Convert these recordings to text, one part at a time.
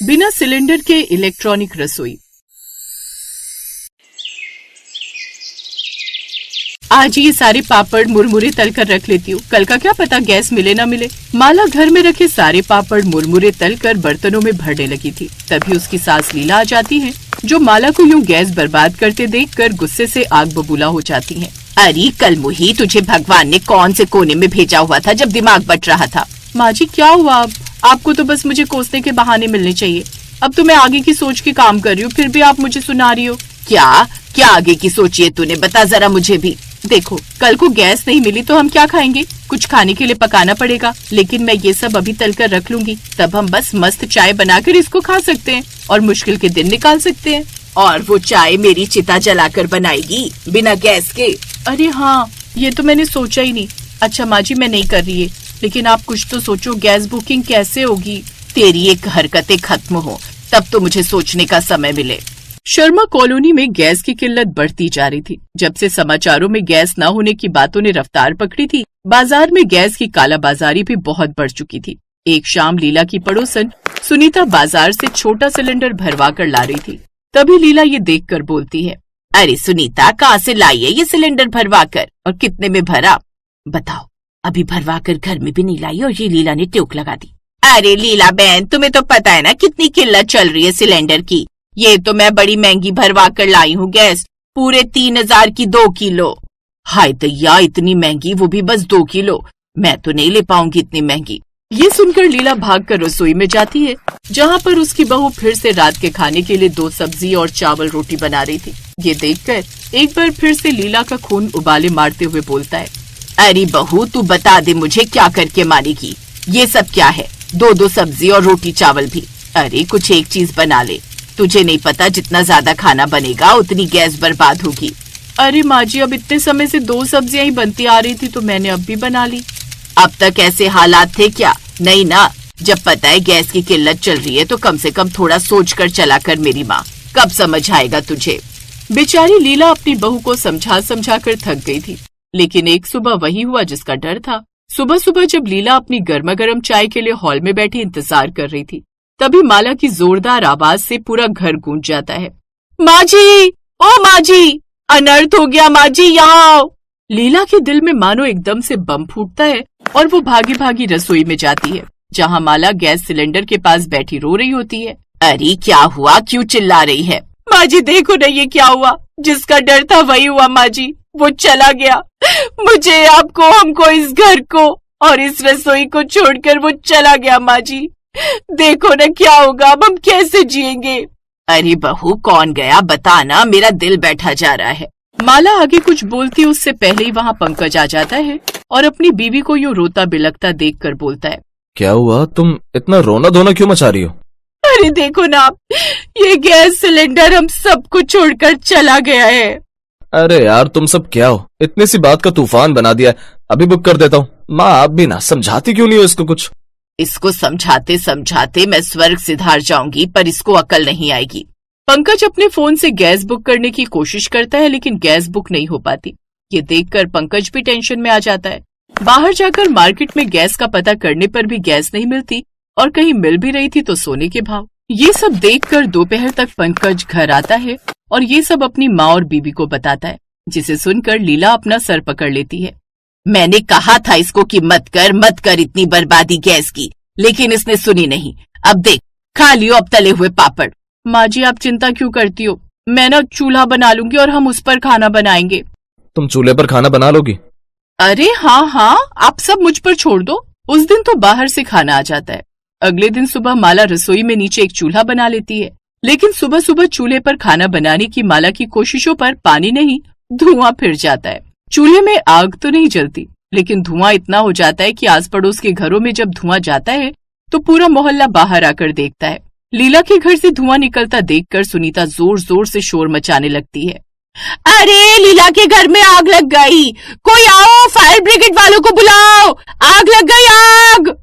बिना सिलेंडर के इलेक्ट्रॉनिक रसोई। आज ये सारे पापड़ मुरमुरे तल कर रख लेती हूँ, कल का क्या पता गैस मिले ना मिले। माला घर में रखे सारे पापड़ मुरमुरे तल कर बर्तनों में भरने लगी थी। तभी उसकी सास लीला आ जाती है, जो माला को यूँ गैस बर्बाद करते देखकर गुस्से से आग बबूला हो जाती है। अरे कल मुही, तुझे भगवान ने कौन से कोने में भेजा हुआ था जब दिमाग बट रहा था? माँ जी क्या हुआ अब? आपको तो बस मुझे कोसने के बहाने मिलने चाहिए। अब तो मैं आगे की सोच के काम कर रही हूँ, फिर भी आप मुझे सुना रही हो। क्या क्या आगे की सोचिए तूने, बता जरा मुझे भी। देखो, कल को गैस नहीं मिली तो हम क्या खाएंगे? कुछ खाने के लिए पकाना पड़ेगा, लेकिन मैं ये सब अभी तल कर रख लूंगी, तब हम बस मस्त चाय बनाकर इसको खा सकते हैं और मुश्किल के दिन निकाल सकते हैं। और वो चाय मेरी चिता जलाकर बनाएगी बिना गैस के? अरे हाँ, ये तो मैंने सोचा ही नहीं। अच्छा माँ जी, मैं नहीं कर रही है, लेकिन आप कुछ तो सोचो, गैस बुकिंग कैसे होगी? तेरी एक हरकतें खत्म हो तब तो मुझे सोचने का समय मिले। शर्मा कॉलोनी में गैस की किल्लत बढ़ती जा रही थी। जब से समाचारों में गैस न होने की बातों ने रफ्तार पकड़ी थी, बाजार में गैस की कालाबाजारी भी बहुत बढ़ चुकी थी। एक शाम लीला की पड़ोसन सुनीता बाजार से छोटा सिलेंडर भरवा कर ला रही थी। तभी लीला ये देखकर बोलती है, अरे सुनीता, कहाँ से लाई है ये सिलेंडर भरवा कर, और कितने में भरा? बताओ, अभी भरवा कर घर में भी नहीं लाई और ये लीला ने ट्योक लगा दी। अरे लीला बहन, तुम्हें तो पता है ना कितनी किल्लत चल रही है सिलेंडर की। ये तो मैं बड़ी महंगी भरवा कर लाई हूँ गैस, पूरे 3000 की 2 किलो। हाय दैया, इतनी महंगी, वो भी बस 2 किलो। मैं तो नहीं ले पाऊंगी इतनी महंगी। ये सुनकर लीला भागकर रसोई में जाती है, जहाँ पर उसकी बहू फिर से रात के खाने के लिए 2 सब्जी और चावल रोटी बना रही थी। ये देखकर एक बार फिर से लीला का खून उबाले मारते हुए बोलता है, अरे बहू, तू बता दे मुझे क्या करके मारेगी? ये सब क्या है? 2 सब्जी और रोटी चावल भी। अरे कुछ एक चीज बना ले। तुझे नहीं पता जितना ज्यादा खाना बनेगा उतनी गैस बर्बाद होगी। अरे माँ जी, अब इतने समय से 2 सब्जियां ही बनती आ रही थी तो मैंने अब भी बना ली। अब तक ऐसे हालात थे क्या? नहीं ना। जब पता है गैस की किल्लत चल रही है तो कम से कम थोड़ा सोच कर चला कर मेरी माँ। कब समझ आएगा तुझे? बेचारी लीला अपनी बहू को समझा कर थक गई थी, लेकिन एक सुबह वही हुआ जिसका डर था। सुबह सुबह जब लीला अपनी गर्मा गर्म चाय के लिए हॉल में बैठी इंतजार कर रही थी, तभी माला की जोरदार आवाज से पूरा घर गूंज जाता है, माँ जी, ओ माँ जी, अनर्थ हो गया माँ जी, यहाँ आओ। लीला के दिल में मानो एकदम से बम फूटता है और वो भागी भागी रसोई में जाती है, जहाँ माला गैस सिलेंडर के पास बैठी रो रही होती है। अरे क्या हुआ, क्यों चिल्ला रही है? माँ जी देखो ना, ये क्या हुआ? जिसका डर था वही हुआ माँ जी, वो चला गया। मुझे, आपको, हमको, इस घर को और इस रसोई को छोड़कर वो चला गया माँ जी। देखो ना क्या होगा, अब हम कैसे जिएंगे? अरे बहू, कौन गया बताना, मेरा दिल बैठा जा रहा है। माला आगे कुछ बोलती उससे पहले ही वहाँ पंकज आ जाता है और अपनी बीवी को यूँ रोता बिलखता देखकर बोलता है, क्या हुआ? तुम इतना रोना धोना क्यों मचा रही हो? अरे देखो ना आप, ये गैस सिलेंडर हम सबको छोड़कर चला गया है। अरे यार, तुम सब क्या हो, इतनी सी बात का तूफान बना दिया। अभी बुक कर देता हूँ। माँ आप भी ना, समझाती क्यों नहीं हो इसको कुछ? इसको समझाते समझाते मैं स्वर्ग सिधार जाऊंगी, पर इसको अकल नहीं आएगी। पंकज अपने फोन से गैस बुक करने की कोशिश करता है, लेकिन गैस बुक नहीं हो पाती। ये देखकर पंकज भी टेंशन में आ जाता है। बाहर जाकर मार्केट में गैस का पता करने पर भी गैस नहीं मिलती और कहीं मिल भी रही थी तो सोने के भाव। ये सब देखकर दोपहर तक पंकज घर आता है और ये सब अपनी माँ और बीबी को बताता है, जिसे सुनकर लीला अपना सर पकड़ लेती है। मैंने कहा था इसको कि मत कर इतनी बर्बादी गैस की, लेकिन इसने सुनी नहीं। अब देख, खा लियो अब तले हुए पापड़। माँ जी आप चिंता क्यों करती हो? मैं ना चूल्हा बना लूंगी और हम उस पर खाना बनाएंगे। तुम चूल्हे पर खाना बना लोगी? अरे हाँ, आप सब मुझ पर छोड़ दो। उस दिन तो बाहर से खाना आ जाता है। अगले दिन सुबह माला रसोई में नीचे एक चूल्हा बना लेती है, लेकिन सुबह सुबह चूल्हे पर खाना बनाने की माला की कोशिशों पर पानी नहीं, धुआं फिर जाता है। चूल्हे में आग तो नहीं जलती, लेकिन धुआं इतना हो जाता है कि आस पड़ोस के घरों में जब धुआं जाता है तो पूरा मोहल्ला बाहर आकर देखता है। लीला के घर से धुआं निकलता देखकर सुनीता जोर जोर से शोर मचाने लगती है, अरे लीला के घर में आग लग गई, कोई आओ, फायर ब्रिगेड वालों को बुलाओ, आग लग गई, आग।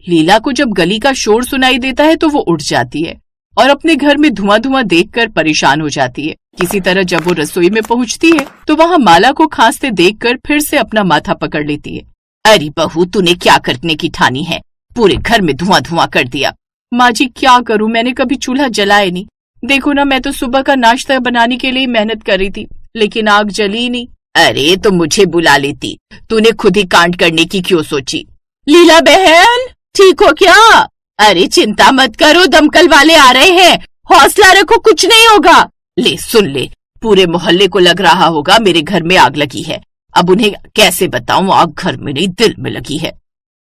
लीला को जब गली का शोर सुनाई देता है तो वो उठ जाती है और अपने घर में धुआं धुआं देखकर परेशान हो जाती है। किसी तरह जब वो रसोई में पहुंचती है तो वहाँ माला को खांसते देखकर फिर से अपना माथा पकड़ लेती है। अरे बहू, तूने क्या करने की ठानी है? पूरे घर में धुआं धुआं कर दिया। माँ जी क्या करूँ, मैंने कभी चूल्हा जलाया नहीं। देखो ना, मैं तो सुबह का नाश्ता बनाने के लिए मेहनत कर रही थी, लेकिन आग जली ही नहीं। अरे तो मुझे बुला लेती, तूने खुद ही कांड करने की क्यों सोची? लीला बहन, ठीक हो क्या? अरे चिंता मत करो, दमकल वाले आ रहे हैं, हौसला रखो, कुछ नहीं होगा। ले सुन ले, पूरे मोहल्ले को लग रहा होगा मेरे घर में आग लगी है। अब उन्हें कैसे बताऊं आग घर में नहीं दिल में लगी है।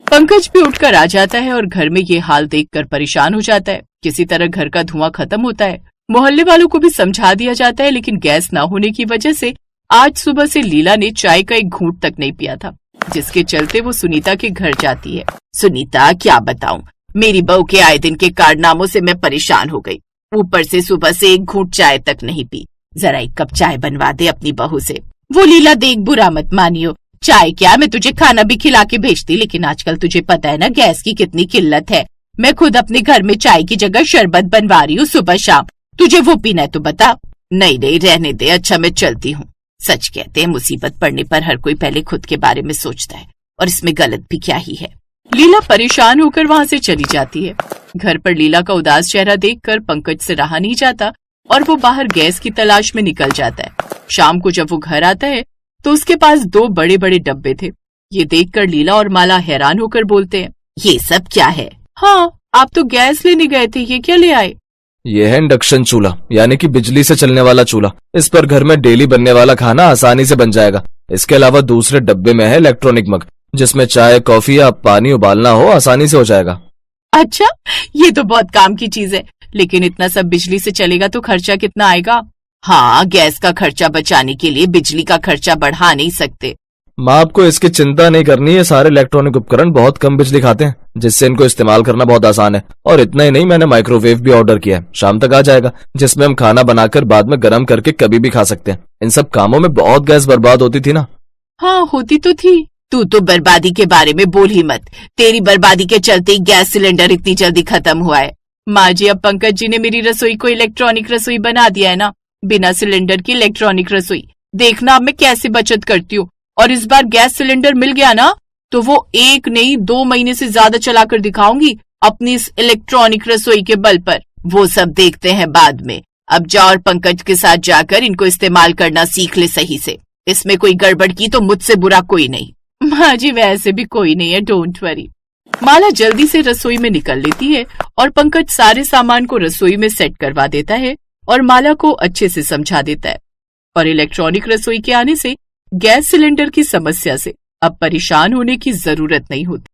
पंकज भी उठकर आ जाता है और घर में ये हाल देखकर परेशान हो जाता है। किसी तरह घर का धुआं खत्म होता है। मोहल्ले वालों को भी समझा दिया जाता है, लेकिन गैस न होने की वजह से आज सुबह से लीला ने चाय का एक घूंट तक नहीं पिया था, जिसके चलते वो सुनीता के घर जाती है। सुनीता क्या बताऊं, मेरी बहू के आए दिन के कारनामों से मैं परेशान हो गई। ऊपर से सुबह से एक घूंट चाय तक नहीं पी। जरा एक कप चाय बनवा दे अपनी बहू से। वो लीला देख, बुरा मत मानियो, चाय क्या, मैं तुझे खाना भी खिला के भेजती, लेकिन आजकल तुझे पता है ना गैस की कितनी किल्लत है। मैं खुद अपने घर में चाय की जगह शरबत बनवा रही हूँ सुबह शाम। तुझे वो पीना है तो बता। नहीं नहीं रहने दे, अच्छा मैं चलती हूँ। सच कहते हैं मुसीबत पड़ने पर हर कोई पहले खुद के बारे में सोचता है, और इसमें गलत भी क्या ही है। लीला परेशान होकर वहाँ से चली जाती है। घर पर लीला का उदास चेहरा देखकर पंकज से रहा नहीं जाता और वो बाहर गैस की तलाश में निकल जाता है। शाम को जब वो घर आता है तो उसके पास 2 बड़े बड़े डब्बे थे। ये देखकर लीला और माला हैरान होकर बोलते हैं, ये सब क्या है? हाँ, आप तो गैस लेने गए थे, ये क्या ले आए? ये है इंडक्शन चूल्हा, यानी कि बिजली से चलने वाला चूल्हा। इस पर घर में डेली बनने वाला खाना आसानी से बन जाएगा। इसके अलावा दूसरे डब्बे में है इलेक्ट्रॉनिक मग, जिसमें चाय, कॉफी या पानी उबालना हो आसानी से हो जाएगा। अच्छा, ये तो बहुत काम की चीज है, लेकिन इतना सब बिजली से चलेगा तो खर्चा कितना आएगा? हाँ, गैस का खर्चा बचाने के लिए बिजली का खर्चा बढ़ा नहीं सकते। माँ, आपको इसकी चिंता नहीं करनी है। सारे इलेक्ट्रॉनिक उपकरण बहुत कम बिजली खाते हैं, जिससे इनको इस्तेमाल करना बहुत आसान है। और इतना ही नहीं, मैंने माइक्रोवेव भी ऑर्डर किया है, शाम तक आ जाएगा, जिसमें हम खाना बनाकर बाद में गर्म करके कभी भी खा सकते हैं। इन सब कामों में बहुत गैस बर्बाद होती थी ना। हाँ, होती तो थी। तू तो बर्बादी के बारे में बोल ही मत। तेरी बर्बादी के चलते ही गैस सिलेंडर इतनी जल्दी खत्म हुआ है। माँ जी, अब पंकज जी ने मेरी रसोई को इलेक्ट्रॉनिक रसोई बना दिया है ना, बिना सिलेंडर की इलेक्ट्रॉनिक रसोई। देखना अब मैं कैसे बचत करती हूँ। और इस बार गैस सिलेंडर मिल गया ना तो वो 1 नहीं 2 महीने से ज्यादा चलाकर दिखाऊंगी अपनी इस इलेक्ट्रॉनिक रसोई के बल पर। वो सब देखते हैं बाद में। अब जा और पंकज के साथ जाकर इनको इस्तेमाल करना सीख ले सही से। इसमें कोई गड़बड़ की तो मुझसे बुरा कोई नहीं। माँ जी, वैसे भी कोई नहीं है, डोंट वरी। माला जल्दी से रसोई में निकल लेती है और पंकज सारे सामान को रसोई में सेट करवा देता है और माला को अच्छे से समझा देता है। और इलेक्ट्रॉनिक रसोई के आने से गैस सिलेंडर की समस्या से अब परेशान होने की जरूरत नहीं होती।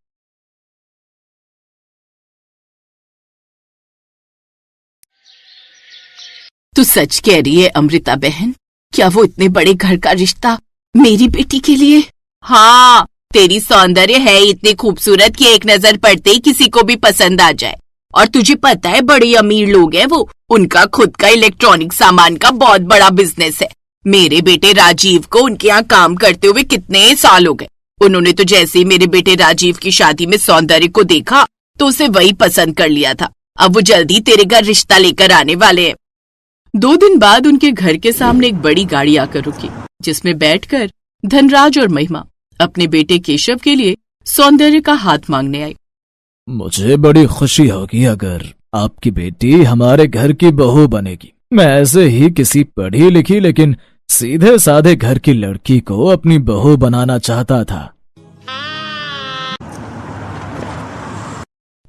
तू सच कह रही है अमृता बहन? क्या वो इतने बड़े घर का रिश्ता मेरी बेटी के लिए? हाँ, तेरी सौंदर्य है इतनी खूबसूरत कि एक नजर पड़ते ही किसी को भी पसंद आ जाए। और तुझे पता है बड़े अमीर लोग हैं वो, उनका खुद का इलेक्ट्रॉनिक सामान का बहुत बड़ा बिजनेस है। मेरे बेटे राजीव को उनके यहाँ काम करते हुए कितने साल हो गए। उन्होंने तो जैसे ही मेरे बेटे राजीव की शादी में सौंदर्य को देखा तो उसे वही पसंद कर लिया था। अब वो जल्दी तेरे घर रिश्ता लेकर आने वाले हैं। 2 दिन बाद उनके घर के सामने एक बड़ी गाड़ी आकर रुकी, जिसमें बैठकर धनराज और महिमा अपने बेटे केशव के लिए सौंदर्य का हाथ मांगने आई। मुझे बड़ी खुशी होगी अगर आपकी बेटी हमारे घर की बहू बनेगी। मैं ऐसे ही किसी पढ़ी लिखी लेकिन सीधे साधे घर की लड़की को अपनी बहू बनाना चाहता था।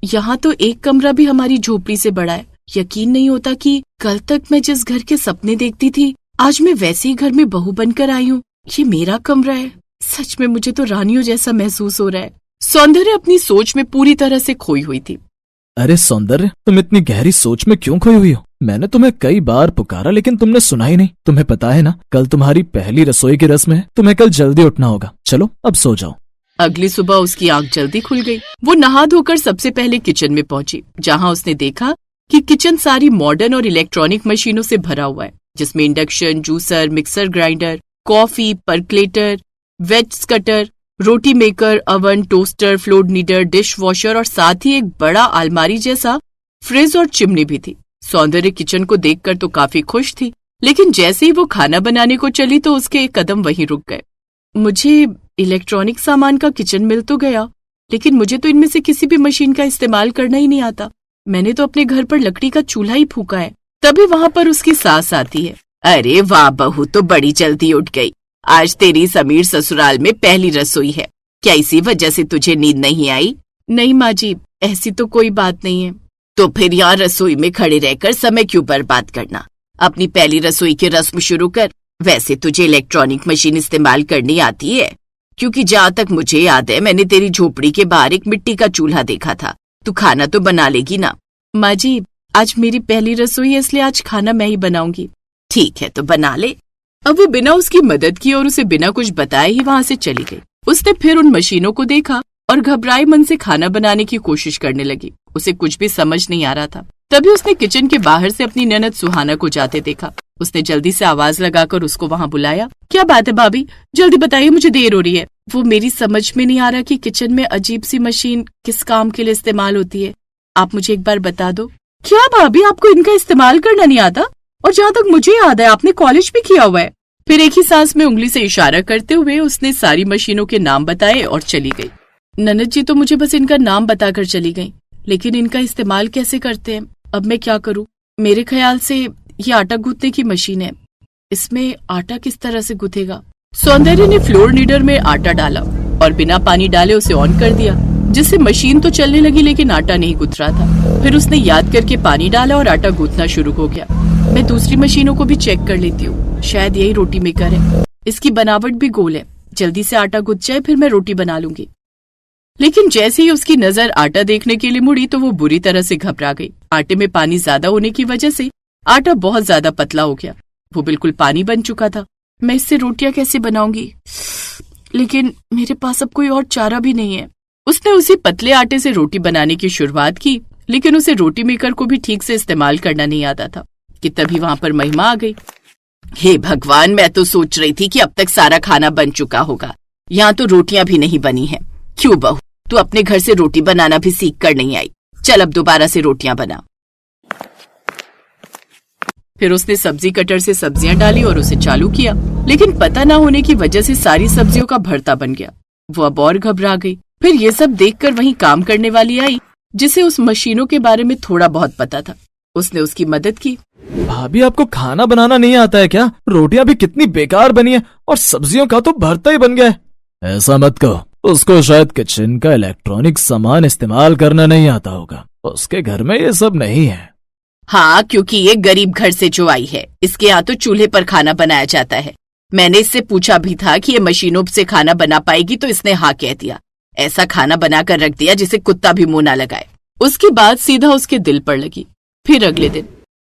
यहाँ तो एक कमरा भी हमारी झोपड़ी से बड़ा है। यकीन नहीं होता कि कल तक मैं जिस घर के सपने देखती थी आज मैं वैसे ही घर में बहू बनकर आई हूँ। ये मेरा कमरा है। सच में मुझे तो रानियों जैसा महसूस हो रहा है। सौंदर्य अपनी सोच में पूरी तरह से खोई हुई थी। अरे सौंदर्य, तुम इतनी गहरी सोच में क्यों खोई हुई हो? मैंने तुम्हें कई बार पुकारा लेकिन तुमने सुना ही नहीं। तुम्हें पता है ना, कल तुम्हारी पहली रसोई की रस्म है। तुम्हें कल जल्दी उठना होगा। चलो अब सो जाओ। अगली सुबह उसकी आंख जल्दी खुल गई। वो नहा धोकर सबसे पहले किचन में पहुंची, जहां उसने देखा कि किचन सारी मॉडर्न और इलेक्ट्रॉनिक मशीनों से भरा हुआ है, जिसमें induction, juicer, mixer grinder, coffee, percolator, veg cutter, रोटी maker, oven, toaster, flour kneader, dish washer और साथ ही एक बड़ा अलमारी जैसा फ्रिज और चिमनी भी थी। सौंदर्य किचन को देखकर तो काफी खुश थी, लेकिन जैसे ही वो खाना बनाने को चली तो उसके एक कदम वहीं रुक गए। मुझे इलेक्ट्रॉनिक सामान का किचन मिल तो गया, लेकिन मुझे तो इनमें से किसी भी मशीन का इस्तेमाल करना ही नहीं आता। मैंने तो अपने घर पर लकड़ी का चूल्हा ही फूका है। तभी वहाँ पर उसकी सास आती है। अरे वाह बहू, तो बड़ी जल्दी उठ गई। आज तेरी समीर ससुराल में पहली रसोई है। क्या इसी वजह से तुझे नींद नहीं आई? नहीं माँ जी, ऐसी तो कोई बात नहीं है। तो फिर यहाँ रसोई में खड़े रहकर समय क्यों बर्बाद करना? अपनी पहली रसोई की रस्म शुरू कर। वैसे तुझे इलेक्ट्रॉनिक मशीन इस्तेमाल करनी आती है? क्योंकि जहाँ तक मुझे याद है, मैंने तेरी झोपड़ी के बाहर एक मिट्टी का चूल्हा देखा था। तू खाना तो बना लेगी ना? माँ जी, आज मेरी पहली रसोई है, इसलिए आज खाना मैं ही बनाऊंगी। ठीक है, तो बना ले। अब वो बिना उसकी मदद किए और उसे बिना कुछ बताए ही वहाँ से चली गई। उसने फिर उन मशीनों को देखा और घबराए मन से खाना बनाने की कोशिश करने लगी। उसे कुछ भी समझ नहीं आ रहा था। तभी उसने किचन के बाहर से अपनी ननद सुहाना को जाते देखा। उसने जल्दी से आवाज लगाकर उसको वहाँ बुलाया। क्या बात है भाभी, जल्दी बताइए, मुझे देर हो रही है। वो मेरी समझ में नहीं आ रहा कि किचन में अजीब सी मशीन किस काम के लिए इस्तेमाल होती है। आप मुझे एक बार बता दो। क्या भाभी, आपको इनका इस्तेमाल करना नहीं आता? और जहाँ तक मुझे याद है, आपने कॉलेज भी किया हुआ है। फिर एक ही सांस में उंगली से इशारा करते हुए उसने सारी मशीनों के नाम बताए और चली गई। ननद जी तो मुझे बस इनका नाम बताकर चली गई, लेकिन इनका इस्तेमाल कैसे करते हैं, अब मैं क्या करूं? मेरे ख्याल से ये आटा गूंथने की मशीन है। इसमें आटा किस तरह से गूंथेगा? सौंदर्य ने फ्लोर नीडर में आटा डाला और बिना पानी डाले उसे ऑन कर दिया, जिससे मशीन तो चलने लगी लेकिन आटा नहीं गूंथ रहा था। फिर उसने याद करके पानी डाला और आटा गूंथना शुरू हो गया। मैं दूसरी मशीनों को भी चेक कर लेती हूँ, शायद यही रोटी मेकर है। इसकी बनावट भी गोल है, जल्दी से आटा गूंथ जाए फिर मैं रोटी बना लूंगी। लेकिन जैसे ही उसकी नजर आटा देखने के लिए मुड़ी तो वो बुरी तरह से घबरा गई। आटे में पानी ज्यादा होने की वजह से आटा बहुत ज्यादा पतला हो गया। वो बिल्कुल पानी बन चुका था। मैं इससे रोटियां कैसे बनाऊंगी? लेकिन मेरे पास अब कोई और चारा भी नहीं है। उसने उसी पतले आटे से रोटी बनाने की शुरुआत की, लेकिन उसे रोटी मेकर को भी ठीक से इस्तेमाल करना नहीं आता था कि तभी वहां पर महिमा आ गई। हे भगवान, मैं तो सोच रही थी कि अब तक सारा खाना बन चुका होगा। यहाँ तो रोटियां भी नहीं बनी हैं। क्यों बहू, तू अपने घर से रोटी बनाना भी सीख कर नहीं आई? चल अब दोबारा से रोटियां बना। फिर उसने सब्जी कटर से सब्जियां डाली और उसे चालू किया, लेकिन पता न होने की वजह से सारी सब्जियों का भरता बन गया। वो अब और घबरा गई। फिर ये सब देखकर वहीं काम करने वाली आई, जिसे उस मशीनों के बारे में थोड़ा बहुत पता था। उसने उसकी मदद की। भाभी, आपको खाना बनाना नहीं आता है क्या? रोटियां भी कितनी बेकार बनी है और सब्जियों का तो भरता ही बन गया है। ऐसा मत कहो, उसको शायद किचन का इलेक्ट्रॉनिक सामान इस्तेमाल करना नहीं आता होगा। उसके घर में ये सब नहीं है। हाँ, क्योंकि ये गरीब घर से जो आई है। इसके यहाँ तो चूल्हे पर खाना बनाया जाता है। मैंने इससे पूछा भी था कि ये मशीनों से खाना बना पाएगी, तो इसने हाँ कह दिया। ऐसा खाना बनाकर रख दिया जिसे कुत्ता भी मुंह ना लगाए। उसकी बात सीधा उसके दिल पर लगी। फिर अगले दिन,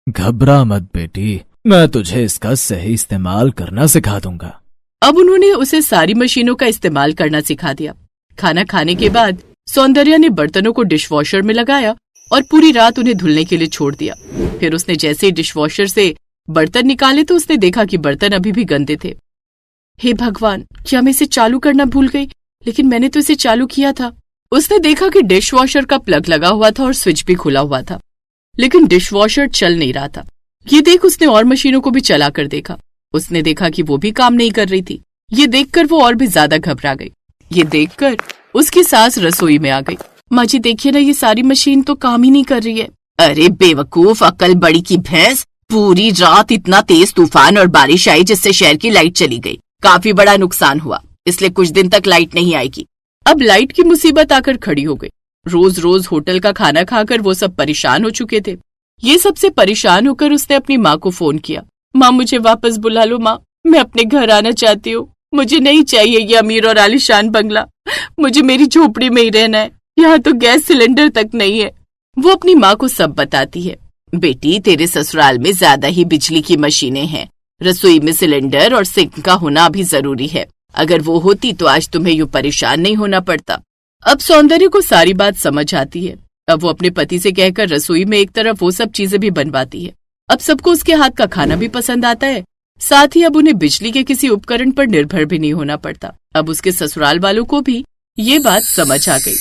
घबरा मत बेटी, मैं तुझे इसका सही इस्तेमाल करना सिखा दूंगा। अब उन्होंने उसे सारी मशीनों का इस्तेमाल करना सिखा दिया। खाना खाने के बाद सौंदर्या ने बर्तनों को डिशवॉशर में लगाया और पूरी रात उन्हें धुलने के लिए छोड़ दिया। फिर उसने जैसे ही डिशवॉशर से बर्तन निकाले तो उसने देखा कि बर्तन अभी भी गंदे थे। हे भगवान, क्या मैं इसे चालू करना भूल गई? लेकिन मैंने तो इसे चालू किया था। उसने देखा कि डिशवॉशर का प्लग लगा हुआ था और स्विच भी खुला हुआ था, लेकिन डिशवॉशर चल नहीं रहा था। ये देख उसने और मशीनों को भी चला कर देखा। उसने देखा कि वो भी काम नहीं कर रही थी। ये देखकर वो और भी ज्यादा घबरा गई। ये देखकर उसकी सास रसोई में आ गई। माँ जी देखिए ना, ये सारी मशीन तो काम ही नहीं कर रही है। अरे बेवकूफ, अकल बड़ी की भैंस। पूरी रात इतना तेज तूफान और बारिश आई जिससे शहर की लाइट चली गई। काफी बड़ा नुकसान हुआ, इसलिए कुछ दिन तक लाइट नहीं आएगी। अब लाइट की मुसीबत आकर खड़ी हो गई। रोज रोज होटल का खाना खाकर वो सब परेशान हो चुके थे। ये सबसे परेशान होकर उसने अपनी माँ को फोन किया। माँ, मुझे वापस बुला लो माँ, मैं अपने घर आना चाहती हूँ। मुझे नहीं चाहिए ये अमीर और आलीशान बंगला। मुझे मेरी झोपड़ी में ही रहना है। यहाँ तो गैस सिलेंडर तक नहीं है। वो अपनी माँ को सब बताती है। बेटी, तेरे ससुराल में ज्यादा ही बिजली की मशीनें हैं। रसोई में सिलेंडर और सिंक का होना भी जरूरी है। अगर वो होती तो आज तुम्हें यूं परेशान नहीं होना पड़ता। अब सौंदर्य को सारी बात समझ आती है। अब वो अपने पति से कहकर रसोई में एक तरफ वो सब चीजें भी बनवाती है। अब सबको उसके हाथ का खाना भी पसंद आता है। साथ ही अब उन्हें बिजली के किसी उपकरण पर निर्भर भी नहीं होना पड़ता। अब उसके ससुराल वालों को भी ये बात समझ आ गई।